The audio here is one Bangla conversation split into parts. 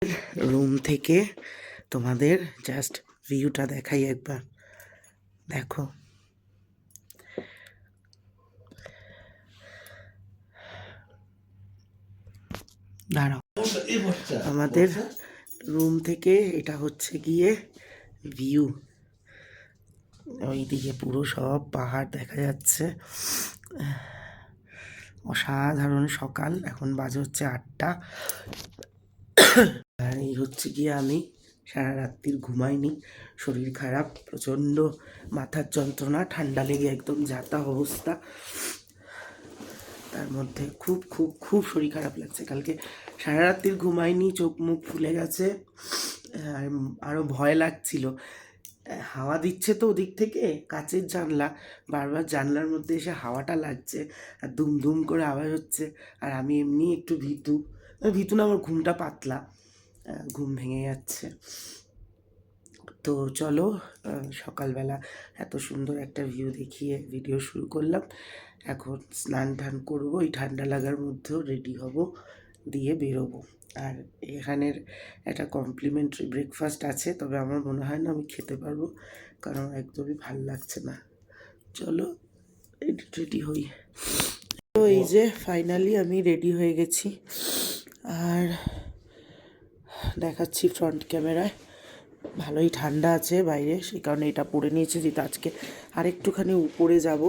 রুম থেকে তোমাদের জাস্ট ভিউটা দেখাই একবার। দেখো, দাঁড়াও, আমাদের রুম থেকে এটা হচ্ছে গিয়ে ভিউ। ওইদিকে পুরো সব পাহাড় দেখা যাচ্ছে। অসাধারণ সকাল, এখন বাজে হচ্ছে 8টা। আর এই হচ্ছে গিয়ে আমি সারা রাত্রির ঘুমাইনি, শরীর খারাপ, প্রচণ্ড মাথার যন্ত্রণা, ঠান্ডা লেগে একদম যাতা অবস্থা। তার মধ্যে খুব খুব খুব শরীর খারাপ লাগছে। কালকে সারা রাত্রির ঘুমাইনি, চোখ মুখ ফুলে গেছে। আর আরও ভয় লাগছিল, হাওয়া দিচ্ছে তো ওদিক থেকে, কাচের জানলা, বারবার জানলার মধ্যে এসে হাওয়াটা লাগছে আর দুম দুম করে আওয়াজ হচ্ছে। আর আমি এমনি একটু ভীতু না, আমার ঘুমটা পাতলা, ঘুম ভেঙে যাচ্ছে। তো চলো, সকালবেলা এত সুন্দর একটা ভিউ দেখিয়ে ভিডিও শুরু করলাম। এখন স্নান টান করবো, এই ঠান্ডা লাগার মধ্যেও রেডি হব, দিয়ে বেরোবো। আর এখানের একটা কমপ্লিমেন্টারি ব্রেকফাস্ট আছে, তবে আমার মনে হয় না আমি খেতে পারবো, কারণ একদমই ভাল লাগছে না। চলো রেডি হই। তো এই যে ফাইনালি আমি রেডি হয়ে গেছি, আর দেখাচ্ছি ফ্রন্ট ক্যামেরায়। ভালোই ঠান্ডা আছে বাইরে, সেই কারণে এটা পরে নিয়েছি, যেটা আজকে আরেকটুখানি উপরে যাব,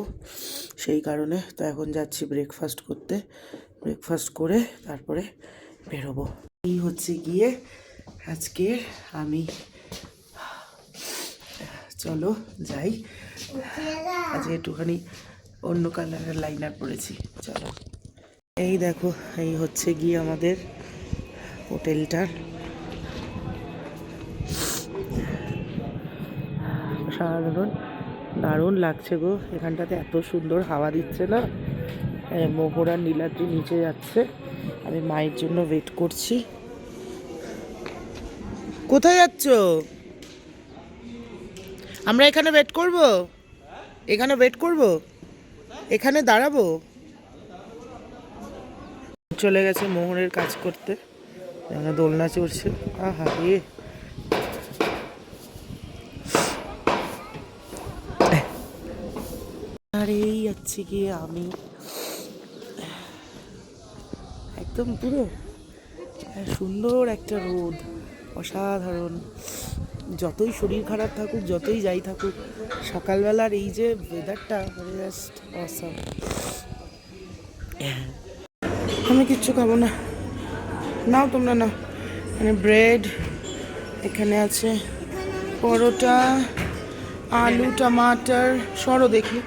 সেই কারণে। তো এখন যাচ্ছি ব্রেকফাস্ট করতে, ব্রেকফাস্ট করে তারপরে বেরোবো। এই হচ্ছে গিয়ে আজকে আমি, চলো যাই। আজকে একটুখানি অন্য কালারের লাইনার পরেছি, চলো। এই দেখো, এই হচ্ছে গিয়ে আমাদের হোটেলটার, সাধারণ দারুণ লাগছে গো। এখানটাতে এত সুন্দর হাওয়া দিচ্ছে না। মোহরা নীলাদ্রি নিচে যাচ্ছে, আমি মায়ের জন্য ওয়েট করছি। কোথায় যাচ্ছ? আমরা এখানে ওয়েট করব, এখানে ওয়েট করব, এখানে দাঁড়াবো। চলে গেছে মোহরের কাজ করতে, দোলনা চড়ছে। আহা রে, আর এই যাচ্ছি গিয়ে আমি একদম পুরো সুন্দর একটা রোদ, অসাধারণ। যতই শরীর খারাপ থাকুক, যতই যাই থাকুক, সকালবেলার এই যে ওয়েদারটা জাস্ট অসাম। আমি কিচ্ছু খাবো না, নাও তোমরা নাও। মানে ব্রেড, এখানে আছে পরোটা, আলু টমাটার, সরো দেখি,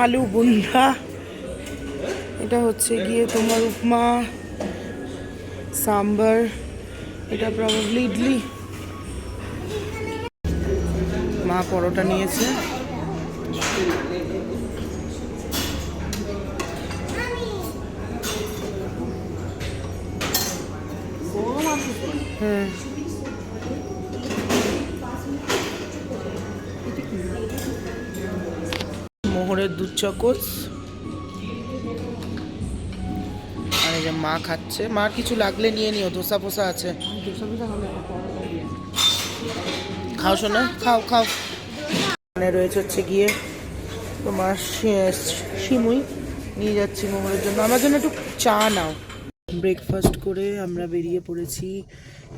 আলু বুন্ডা, এটা হচ্ছে গিয়ে তোমার উপমা, সাম্বার, এটা প্রবাবলি ইডলি। মা পরোটা নিয়েছে, হ্যাঁ। মোহরের দুধ চকোস, আর এই যে মা খাচ্ছে। মার কিছু লাগলে নিয়ে নিও, ধোসা ফোসা আছে, খাও শোনা, খাও খাও। মানে রয়েছে হচ্ছে গিয়ে তোমার সিমুই, নিয়ে যাচ্ছি মোহরের জন্য। আমার জন্য একটু চা নাও। ব্রেকফাস্ট করে আমরা বেরিয়ে পড়েছি।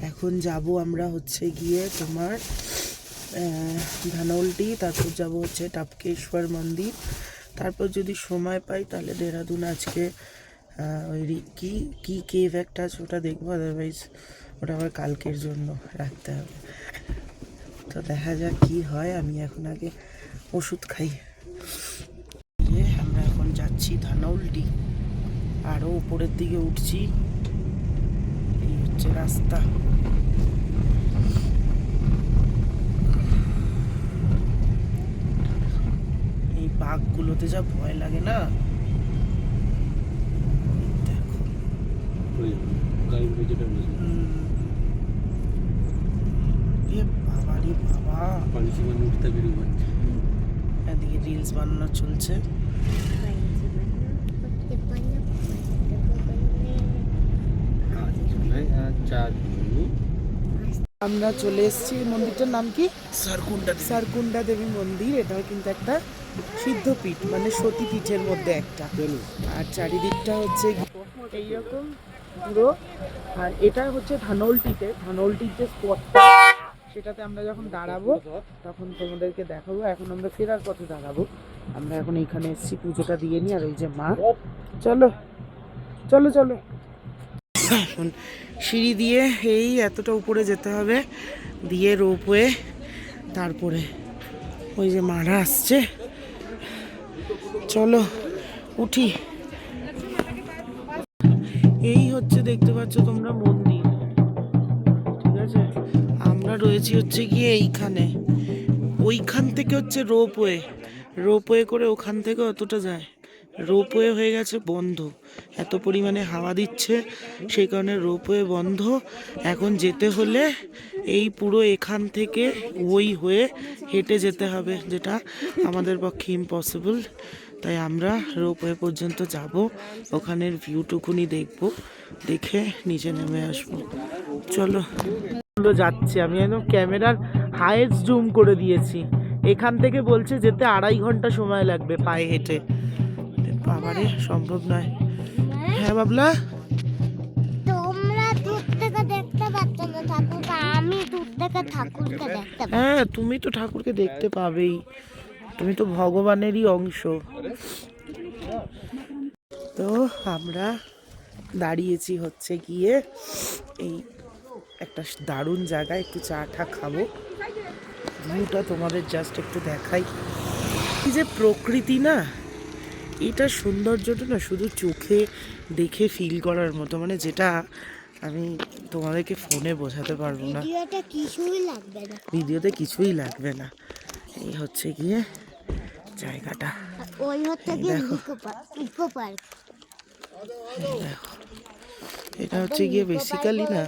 এখন যাব আমরা হচ্ছে গিয়ে তোমার ধানৌল্টি, তারপর যাব হচ্ছে টাপকেশ্বর মন্দির, তারপর যদি সময় পাই তাহলে দেহরাদুন আজকে ওই কি কি কেভ একটা আছে, ওটা দেখবো। আদারওয়াইজ ওটা আবার কালকের জন্য রাখতে হবে। তো দেখা যাক কি হয়, আমি এখন আগে ওষুধ খাই। আমরা এখন যাচ্ছি ধানৌল্টি, আরও উপরের দিকে উঠছি। এই হচ্ছে রাস্তা। এই বাঘগুলোতে যা ভয় লাগে না, দেখো। বাবা রে বাবা, এদিকে রিলস বানানো চলছে। চা আমরা চলে এসেছি। মন্দিরটার নাম কি? সারকুন্ডা দেবী মন্দির। এটাও কিন্তু একটা সিদ্ধপীঠ, মানে সতীপীঠের মধ্যে একটা। আর চারিদিকটা হচ্ছে এইরকম পুরো। আর এটা হচ্ছে ধানলটির যে স্পটটা, সেটাতে আমরা যখন দাঁড়াবো তখন তোমাদেরকে দেখাবো। এখন আমরা ফেরার পথে দাঁড়াবো। আমরা এখন এইখানে এসেছি পুজোটা দিয়ে নিই। আর ওই যে মা, চলো চলো চলো। এখন সিঁড়ি দিয়ে এই এতটা উপরে যেতে হবে, দিয়ে রোপওয়ে, তারপরে ওই যে মারা আসছে। চলো উঠি। এই হচ্ছে দেখতে পাচ্ছ তোমরা মন্দির, ঠিক আছে? আমরা রয়েছি হচ্ছে গিয়ে এইখানে। ওইখান থেকে হচ্ছে রোপওয়ে করে ওখান থেকে অতটা যায়। রোপওয়ে হয়ে গেছে বন্ধ, এত পরিমাণে হাওয়া দিচ্ছে সেই কারণে রোপওয়ে বন্ধ। এখন যেতে হলে এই পুরো এখান থেকে ওই হয়ে হেঁটে যেতে হবে, যেটা আমাদের পক্ষে ইম্পসিবল। তাই আমরা রোপওয়ে পর্যন্ত যাব, ওখানের ভিউটুকুনি দেখব, দেখে নিচে নেমে আসবো। চলো যাচ্ছে। আমি একদম ক্যামেরার হাইয়েস্ট জুম করে দিয়েছি। এখান থেকে বলছে যেতে 2.5 ঘন্টা সময় লাগবে পায়ে হেঁটে। বাবারে, সম্ভব নয়। হ্যাঁ বাবলা, তোমরা দূর থেকে দেখতে পাচ্ছ না ঠাকুরকে, আমি দূর থেকে ঠাকুরকে দেখতে পাচ্ছি। হ্যাঁ তুমি তো ঠাকুরকে দেখতে পাবেই, তুমি তো ভগবানেরই অংশ। তো আমরা দাঁড়িয়েছি হচ্ছে গিয়ে এই একটা দারুণ জায়গায়, একটু চা টা খাবো। ভিউটা তোমাদের জাস্ট একটু দেখাই। কি যে প্রকৃতি না, এটা সৌন্দর্যটা না শুধু চোখে দেখে ফিল করার মতো, মানে যেটা আমি তোমাদেরকে ফোনে বোঝাতে পারবো না। ভিডিওতে কিছুই লাগবে না, ভিডিওতে কিছুই লাগবে না। এই হচ্ছে গিয়ে জায়গাটা। ওই হচ্ছে গিয়ে ইকো পার্ক। দেখো, এটা হচ্ছে গিয়ে বেসিক্যালি না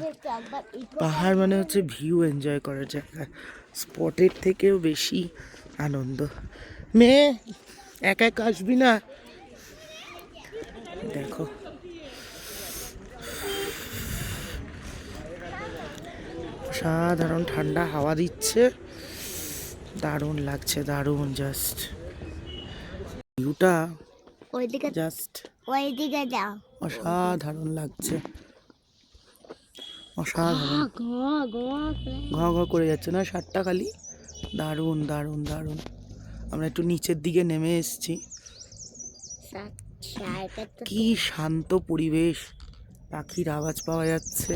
পাহাড় মানে হচ্ছে ভিউ এনজয় করার জায়গা, স্পটের থেকেও বেশি আনন্দ। মেয়ে একা একা আসবি না। দেখো সাধারণ ঠান্ডা হাওয়া দিচ্ছে, দারুণ লাগছে, দারুণ। জাস্ট ভিউটা ওইদিকে জাস্ট ওইদিকে যাও, অসাধারণ লাগছে, অসাধারণ। ঘ ঘ করে যাচ্ছে না সাতটা খালি, দারুণ দারুণ দারুণ। আমরা একটু নিচের দিকে নেমে এসেছি। কি শান্ত পরিবেশ, পাখির আওয়াজ পাওয়া যাচ্ছে।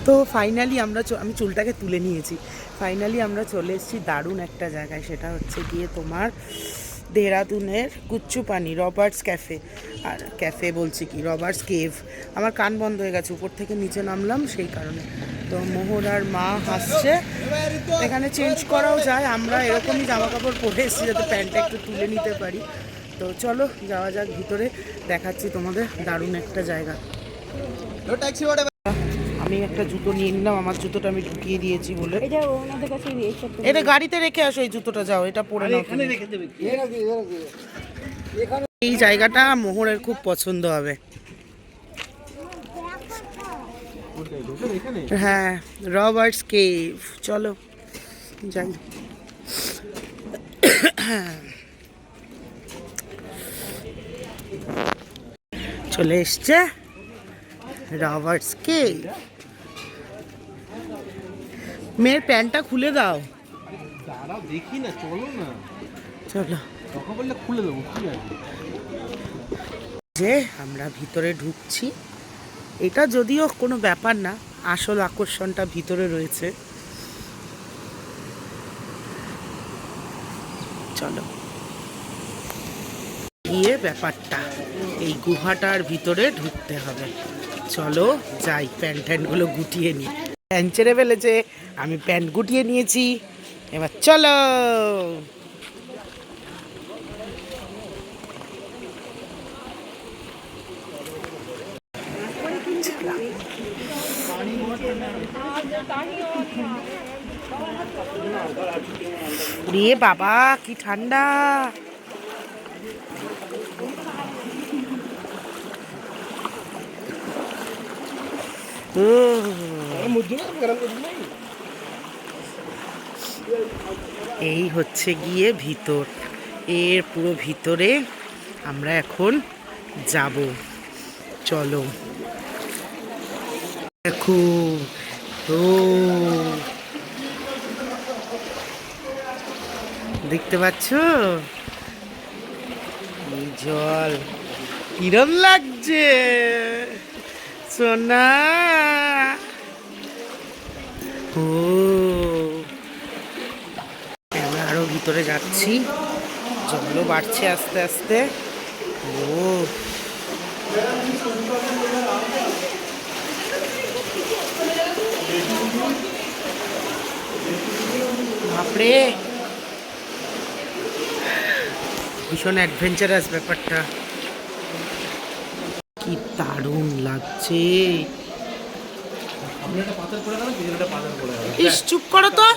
তো ফাইনালি আমি চুলটাকে তুলে নিয়েছি। ফাইনালি আমরা চলে এসেছি দারুণ একটা জায়গায়, সেটা হচ্ছে গিয়ে তোমার দেহরাদুনের কুচ্চুপানি রবার্টস ক্যাফে। আর ক্যাফে বলছি কি, রবার্টস কেভ। আমার কান বন্ধ হয়ে গেছে, উপর থেকে নিচে নামলাম সেই কারণে। তো মোহর আর মা হাসছে। এখানে চেঞ্জ করাও যায়, আমরা এরকমই জামা কাপড় পরে এসেছি যাতে প্যান্টটা একটু তুলে নিতে পারি। তো চলো যাওয়া যাক ভিতরে, দেখাচ্ছি তোমাদের দারুণ একটা জায়গা। আমি একটা জুতো নিয়ে নিলাম, আমার জুতোটা আমি ঢুকিয়ে দিয়েছি বলে। এটা গাড়িতে রেখে আসো, এই জুতোটা যাও, এটা পরে নাও। এই জায়গাটা মোহরের খুব পছন্দ হবে। হ্যাঁ, রবার্টস কেভ। চলো যাই। চলে এসছে রবার্টস কেভ। মেয়ের প্যান্টটা খুলে দাও। দাঁড়াও দেখি না, চলো না। চলো, কথা বললে খুলে দেবো, কি আছে? যে আমরা ভিতরে ঢুকছি, এটা যদিও কোনো ব্যাপার না, আসল আকর্ষণটা ভিতরে রয়েছে। চলো গিয়ে ব্যাপারটা, এই গুহাটার ভিতরে ঢুকতে হবে। চলো যাই, প্যান্ট ট্যান্টগুলো গুটিয়ে নিই। প্যান্ট ছেড়ে ফেলেছে, আমি প্যান্ট গুটিয়ে নিয়েছি, এবার চলো। রে বাবা কি ঠান্ডা। এই হচ্ছে গিয়ে ভিতর, এর পুরো ভিতরে আমরা এখন যাব। চলো দেখো, ও দেখতে পাচ্ছ এই জল কিরম লাগছে সোনা? ও আমরা আরো ভিতরে যাচ্ছি, জলও বাড়ছে আস্তে আস্তে। ও বাপরে, ভীষণ অ্যাডভেঞ্চারাস ব্যাপারটা, কি দারুণ লাগছে। ইস চুপ করো তো,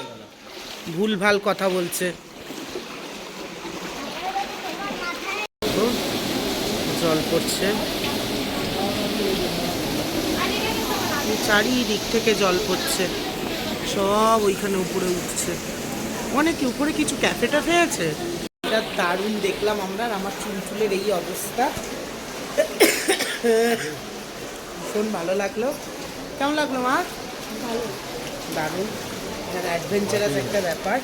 ভুল ভাল কথা বলছে। জল পড়ছে চারিদিক থেকে, জল পড়ছে, সব ওইখানে উপরে উঠছে। অনেকে উপরে কিছু ক্যাফে ট্যাফে আছে, এটা দারুণ দেখলাম আমরা। আর আমার চুলের এই অবস্থা, ভীষণ ভালো লাগলো। কেমন লাগলো মা? দারুণ, অ্যাডভেঞ্চারাস একটা ব্যাপার।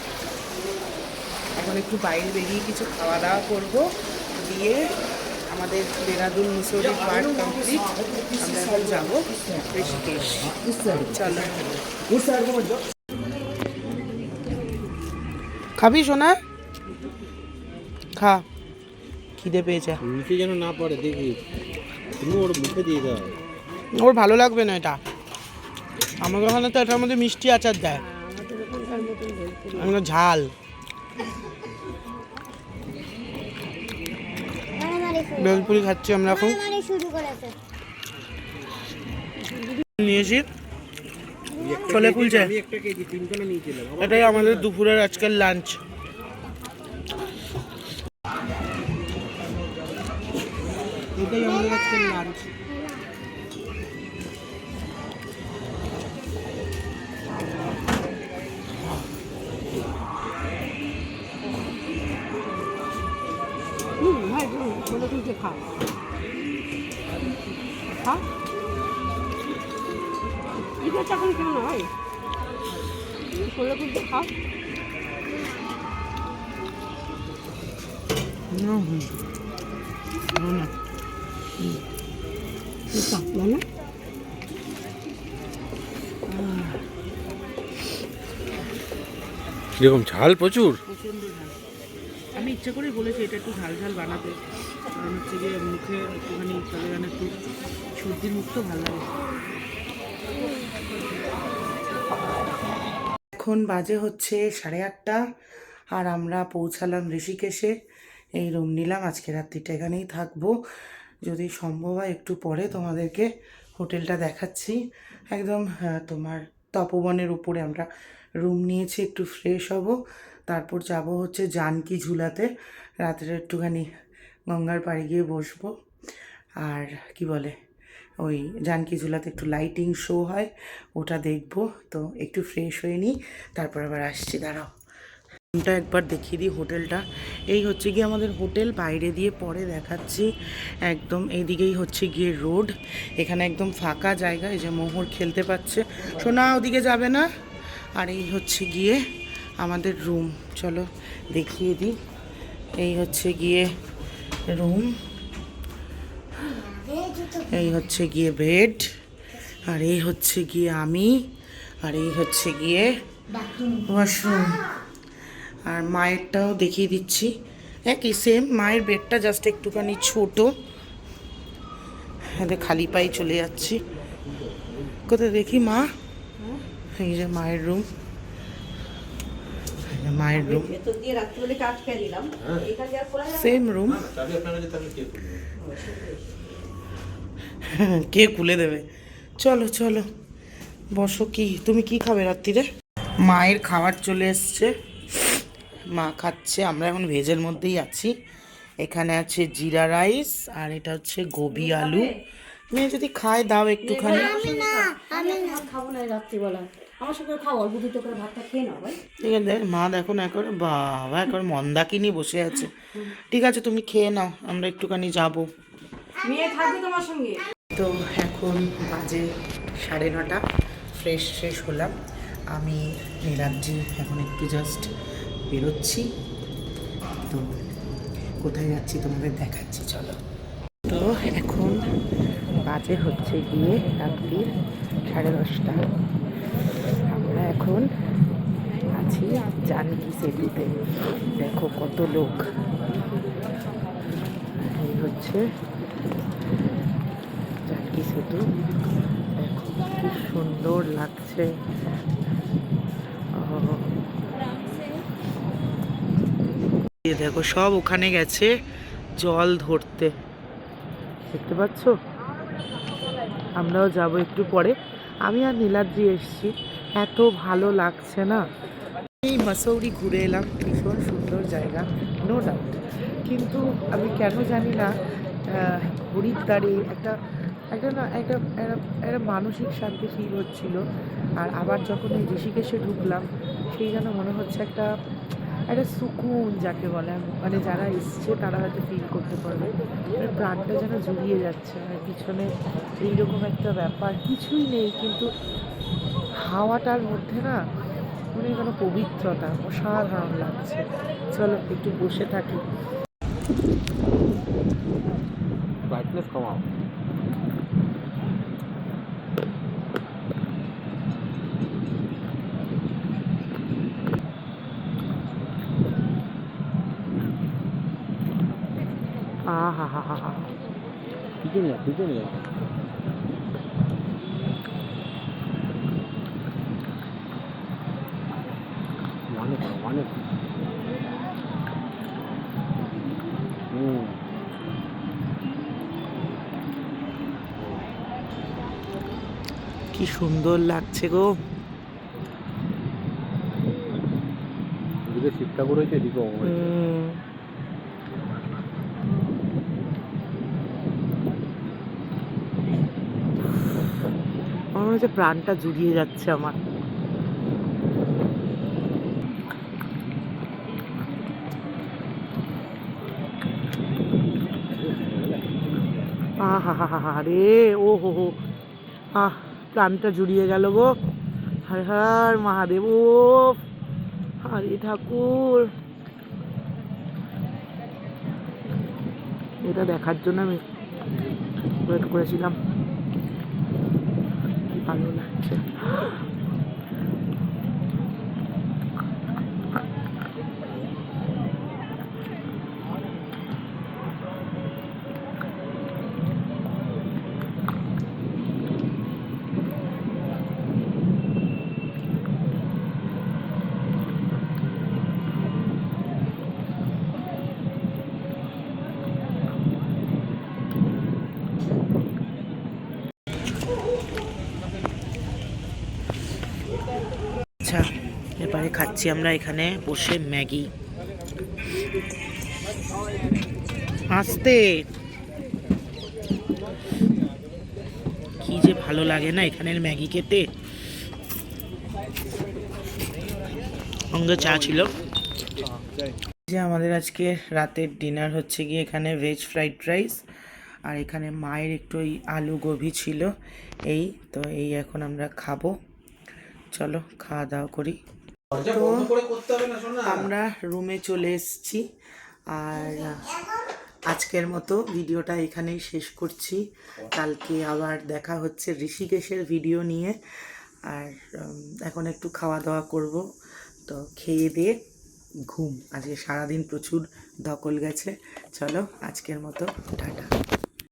এখন একটু বাইরে বেরিয়ে কিছু খাওয়া দাওয়া করবো, দিয়ে আমাদের দেরাদুন মুসৌরি পার্ক কমপ্লিট। আমরা এখন যাবো ঋষিকেশ। চলো, খাবি সোনা? খা, খিদে পেয়েছে। নিচে যেন না পড়ে দেখি, তুমি ওর মুখে দিয়ে দাও। ওর ভালো লাগবে না এটা, আমাদের ওখানে তো এটার মধ্যে মিষ্টি আচার দেয়, আমরা ঝাল। বেলপুরি খাচ্ছি আমরা এখন, নিয়েছি ছোলে কুলচে। এটাই আমাদের দুপুরের আজকের লাঞ্চ। এটাই আমাদের আজকের লাঞ্চ। ভাই ছোলে কুলচে খা, খা। এখন কেমন হয় ছোলে কুলচে খা। কিরকম ঝাল? প্রচুর, প্রচণ্ড ঝাল। আমি ইচ্ছা করেই বলেছি এটা একটু ঝাল ঝাল বানাতে, কারণ হচ্ছে গিয়ে মুখে একটুখানি চলে গেলে একটু সর্দির মুখ তো ভালো লাগে। এখন বাজে হচ্ছে 8:30, আর আমরা পৌঁছালাম ঋষিকেশে। এই রুম নিলাম, আজকে রাত্রিটা এখানেই থাকবো। যদি সম্ভব হয় একটু পরে তোমাদেরকে হোটেলটা দেখাচ্ছি। একদম তোমার তপবনের উপরে আমরা রুম নিয়েছি, একটু ফ্রেশ হব, তারপর যাব হচ্ছে জানকী ঝুলাতে। রাত্রে একটুখানি গঙ্গার পাড়ে গিয়ে বসবো। আর কি বলে, ওই জানকী ঝুলাতে একটু লাইটিং শো হয়, ওটা দেখবো। তো একটু ফ্রেশ হয়ে নিই, তারপর আবার আসছি। দাঁড়াও, রুমটা একবার দেখিয়ে দিই হোটেলটা। এই হচ্ছে গিয়ে আমাদের হোটেল, বাইরে দিয়ে পরে দেখাচ্ছি। একদম এইদিকেই হচ্ছে গিয়ে রোড, এখানে একদম ফাঁকা জায়গা, এই যে মোহর খেলতে পাচ্ছে। সোনা ওদিকে যাবে না। আর এই হচ্ছে গিয়ে আমাদের রুম, চলো দেখিয়ে দিই। এই হচ্ছে গিয়ে রুম, এই হচ্ছে গিয়ে বেড, আর এই হচ্ছে গিয়ে আমি, আর এই হচ্ছে গিয়ে ওয়াশরুম। আর মায়েরটাও দেখিয়ে দিচ্ছি, একই সেম। মায়ের বেডটা জাস্ট একটুখানি ছোট, এতে খালি পায়ে চলে যাচ্ছি। কোথায় দেখি মা? এই যে মায়ের রুম, মায়ের রুম, সেম রুম। কে খুলে দেবে? চলো চলো বসো। কি তুমি কি খাবে রাত্রিরে? মায়ের খাবার চলে এসছে, মা খাচ্ছে। আমরা এখন ভেজের মধ্যেই আছি। এখানে আছে জিরা রাইস, আর এটা হচ্ছে গোবি আলু, মেয়ে যদি খায় দাও একটুখানি। আমি না খাবো না রাত্রিবেলা, আমার সঙ্গে খাও, অল্প দুটো করে ভাতটা খেয়ে নাও ভাই। ঠিক আছে, দেখ মা দেখো না একবার, বাবা একবার মন্দাকিনী বসে আছে। ঠিক আছে তুমি খেয়ে নাও, আমরা একটুখানি যাবো। মেয়ে থাকবে তোমার সঙ্গে। তো এখন বাজে 9:30, ফ্রেশ হলাম আমি, নীলাদ্রি এখন একটু জাস্ট বেরোচ্ছি। তো কোথায় যাচ্ছি তোমাদের দেখাচ্ছি, চলো। তো এখন বাজে হচ্ছে গিয়ে রাত্রি 10:30। আমরা এখন আছি জানকী সেতুতে, দেখো কত লোক। এই হচ্ছে জানকী সেতু, দেখো কি সুন্দর লাগছে। দেখো সব ওখানে গেছে জল ধরতে, দেখতে পাচ্ছ। আমরাও যাব একটু পরে, আমি আর নীলাদ্রি এসছি, এত ভালো লাগছে না। এই মাসৌরি ঘুরে এলাম, ভীষণ সুন্দর জায়গা, নো ডাউট, কিন্তু আমি কেন জানি না হরিদ্বারে একটা একটা না একটা একটা একটা মানসিক শান্তি ফিল হচ্ছিল। আর আবার যখন এই ঋষিকেশে ঢুকলাম, সেই যেন মনে হচ্ছে একটা একটা সুকুন যাকে বলে, মানে যারা এসছে তারা হয়তো ফিল করতে পারবে, মানে প্রাণটা যেন জুড়িয়ে যাচ্ছে। মানে পিছনে এইরকম একটা ব্যাপার কিছুই নেই, কিন্তু হাওয়াটার মধ্যে না মানে যেন পবিত্রতা, অসাধারণ লাগছে। চলো একটু বসে থাকি। ব্রাইটনেস কমাও। আহা হা হা হা, পিছনে নিয়ে মানে কি সুন্দর লাগছে গো। এদিকে শিব ঠাকুর হয়েছে, এদিকে আমার মনে হচ্ছে প্রাণটা জুড়িয়ে যাচ্ছে আমার। আহা হা হা হা রে, ও হো হো, আহ প্রাণটা জুড়িয়ে গেল গো। হর হর মহাদেব, ও হরে ঠাকুর, এটা দেখার জন্য আমি ওয়েট করেছিলাম। ভালো লাগছে। আচ্ছা, এবারে খাচ্ছি আমরা এখানে বসে ম্যাগি। আস্তে, কি যে ভালো লাগে না এখানের ম্যাগি খেতে। সঙ্গে চা ছিল। যে আমাদের আজকে রাতের ডিনার হচ্ছে গিয়ে এখানে ভেজ ফ্রাইড রাইস, আর এখানে মায়ের একটু ওই আলু গোবি ছিল। এই তো এই এখন আমরা খাবো, চলো খাওয়া দাওয়া করি। তো আমরা রুমে চলে এসেছি, আর আজকের মতো ভিডিওটা এখানেই শেষ করছি। কালকে আবার দেখা হচ্ছে ঋষিকেশের ভিডিও নিয়ে। আর এখন একটু খাওয়া দাওয়া করব, তো খেয়ে দিয়ে ঘুম। আজকে সারাদিন প্রচুর ধকল গেছে। চলো আজকের মতো টাটা।